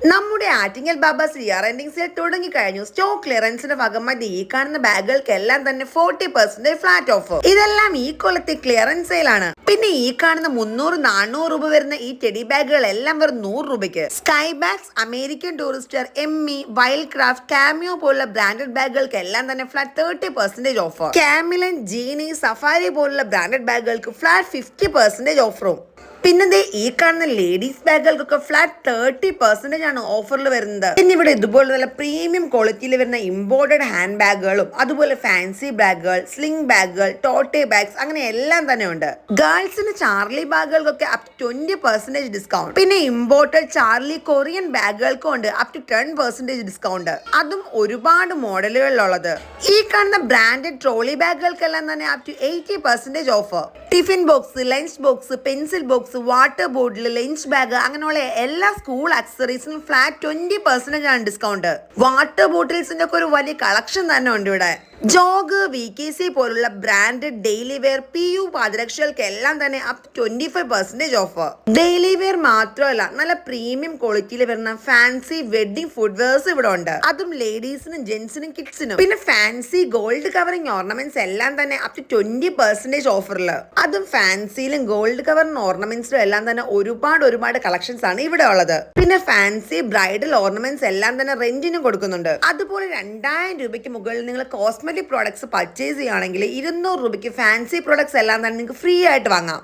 നമ്മുടെ Attingal ബാബാസ് year ending sale തുടങ്ങിക്കഴിഞ്ഞു. Stock ക്ലിയറൻസിന്റെ ഭാഗമായി ഈ കാണുന്ന ബാഗുകൾക്കെല്ലാം തന്നെ 40% ഫ്ലാറ്റ് ഓഫർ. ഇതെല്ലാം ഈ കൊല്ലത്തെ ക്ലിയറൻസ് സെയിലാണ്. പിന്നെ ഈ കാണുന്ന 300-400 രൂപ വരുന്ന ഈ ടെഡി ബാഗുകളെല്ലാം വെറും 100 രൂപയ്ക്ക്. സ്കൈ ബാഗ്സ്, അമേരിക്കൻ ടൂറിസ്റ്റർ, എമ്മി, വൈൽഡ് ക്രാഫ്റ്റ്, കാമിയോ പോലുള്ള ബ്രാൻഡഡ് ബാഗുകൾക്ക് എല്ലാം തന്നെ ഫ്ലാറ്റ് 30% ഓഫർ. കാമിലൻ, ജീനി, സഫാരി പോലുള്ള ബ്രാൻഡഡ് ബാഗുകൾക്ക് ഫ്ലാറ്റ് 50% ഓഫറും. പിന്നെ ഈ കാണുന്ന ലേഡീസ് ബാഗുകൾക്കൊക്കെ ഫ്ലാറ്റ് 30% ആണ് ഓഫറിൽ വരുന്നത്. പിന്നെ ഇവിടെ ഇതുപോലെ നല്ല പ്രീമിയം ക്വാളിറ്റിയിൽ വരുന്ന ഇമ്പോർട്ടഡ് ഹാൻഡ് ബാഗുകളും അതുപോലെ ഫാൻസി ബാഗുകൾ, സ്ലിംഗ് ബാഗുകൾ, ടോട്ടെ ബാഗ്സ് അങ്ങനെ എല്ലാം തന്നെ ഉണ്ട്. ഗേൾസിന് ചാർലി ബാഗുകൾക്കൊക്കെ അപ് ടു 20% ഡിസ്കൗണ്ട്. പിന്നെ ഇമ്പോർട്ടഡ് ചാർലി കൊറിയൻ ബാഗുകൾക്കും ഉണ്ട് അപ് ടു 10% ഡിസ്കൗണ്ട്. അതും ഒരുപാട് മോഡലുകളിലുള്ളത്. ഈ കാണുന്ന ബ്രാൻഡഡ് ട്രോളി ബാഗുകൾക്കെല്ലാം തന്നെ up to 80% offer. Tiffin box, lunch box, pencil box, water bottle, lunch bag അങ്ങനെയുള്ള എല്ലാ സ്കൂൾ ആക്സസറീസിനും ഫ്ലാറ്റ് 20% ആണ് ഡിസ്കൗണ്ട്. വാട്ടർ ബോട്ടിൽസിന്റെ ഒക്കെ ഒരു വലിയ കളക്ഷൻ തന്നെ ഉണ്ട് ഇവിടെ. ജോഗ്, VKC പോലുള്ള ബ്രാൻഡഡ് ഡെയിലി വെയർ, PU പാദരക്ഷകൾക്ക് എല്ലാം തന്നെ അപ് 25% ഓഫർ. ഡെയിലി വെയർ മാത്രമല്ല, നല്ല പ്രീമിയം ക്വാളിറ്റിയിൽ വരുന്ന ഫാൻസി വെഡിങ് ഫുഡ്വെയർസ് ഇവിടെ ഉണ്ട്. അതും ലേഡീസിനും ജെന്റ്സിനും കിഡ്സിനും. പിന്നെ ഫാൻസി ഗോൾഡ് കവറിംഗ് ഓർണമെന്റ്സ് എല്ലാം തന്നെ അപ് ടു 20% ഓഫറിൽ. അതും ഫാൻസിയിലും ഗോൾഡ് കവറിംഗ് ഓർണമെന്റ്സിലും എല്ലാം തന്നെ ഒരുപാട് കളക്ഷൻസ് ആണ് ഇവിടെ ഉള്ളത്. പിന്നെ ഫാൻസി ബ്രൈഡൽ ഓർണമെന്റ്സ് എല്ലാം തന്നെ റെന്റിനും കൊടുക്കുന്നുണ്ട്. അതുപോലെ 2000 രൂപയ്ക്ക് മുകളിൽ നിങ്ങൾ കോസ്മെറ്റിക് പ്രോഡക്ട്സ് പർച്ചേസ് ചെയ്യുകയാണെങ്കിൽ 200 രൂപയ്ക്ക് ഫാൻസി പ്രോഡക്ട്സ് എല്ലാം തന്നെ നിങ്ങൾക്ക് ഫ്രീ ആയിട്ട് വാങ്ങാം.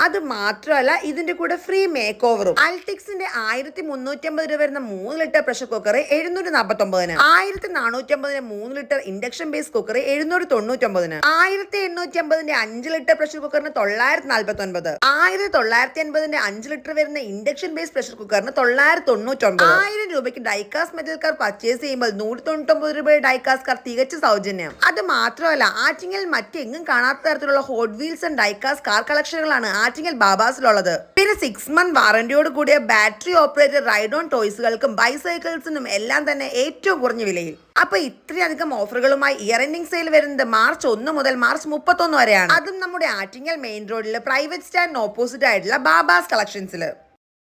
അത് മാത്രമല്ല, ഇതിന്റെ കൂടെ ഫ്രീ മേക്ക് ഓവറും. അൾട്ടിക്സിന്റെ 1350 രൂപ വരുന്ന 3 litre pressure cooker 749, 1450 3 litre induction base cooker 799, 1850 5 litre pressure കുക്കറിന് 949, 1950 5 ലിറ്റർ വരുന്ന ഇൻഡക്ഷൻ ബേസ് പ്രഷർ കുക്കറിന് 999. 1000 രൂപയ്ക്ക് ഡൈകാസ്റ്റ് മെറ്റൽ കാർ പർച്ചേസ് ചെയ്യുമ്പോൾ 199 രൂപയുടെ ഡൈകാസ്റ്റ് കാർ തികച്ച സൗജന്യം. അത് മാത്രമല്ല, ആറ്റിങ്ങൽ മറ്റെങ്ങും കാണാത്ത തരത്തിലുള്ള hot wheels and diecast car കളക്ഷനുകളാണ് ആറ്റിങ്ങൽ ബാബാസിലുള്ളത്. പിന്നെ 6 month വാറന്റിയോട് കൂടിയ ബാറ്ററി ഓപ്പറേറ്റഡ് റൈഡ് ഓൺ ടോയ്സുകൾക്കും ബൈസൈക്കിൾസിനും എല്ലാം തന്നെ ഏറ്റവും കുറഞ്ഞ വിലയിൽ. അപ്പൊ ഇത്രയധികം ഓഫറുകളുമായി ഇയർ എൻഡിംഗ് സെയിൽ വരുന്നത് മാർച്ച് 1 മുതൽ മാർച്ച് 31 വരെയാണ്. അതും നമ്മുടെ ആറ്റിങ്ങൽ മെയിൻ റോഡിൽ പ്രൈവറ്റ് സ്റ്റാൻഡിന് ഓപ്പോസിറ്റ് ആയിട്ടുള്ള ബാബാസ് കളക്ഷൻസിൽ.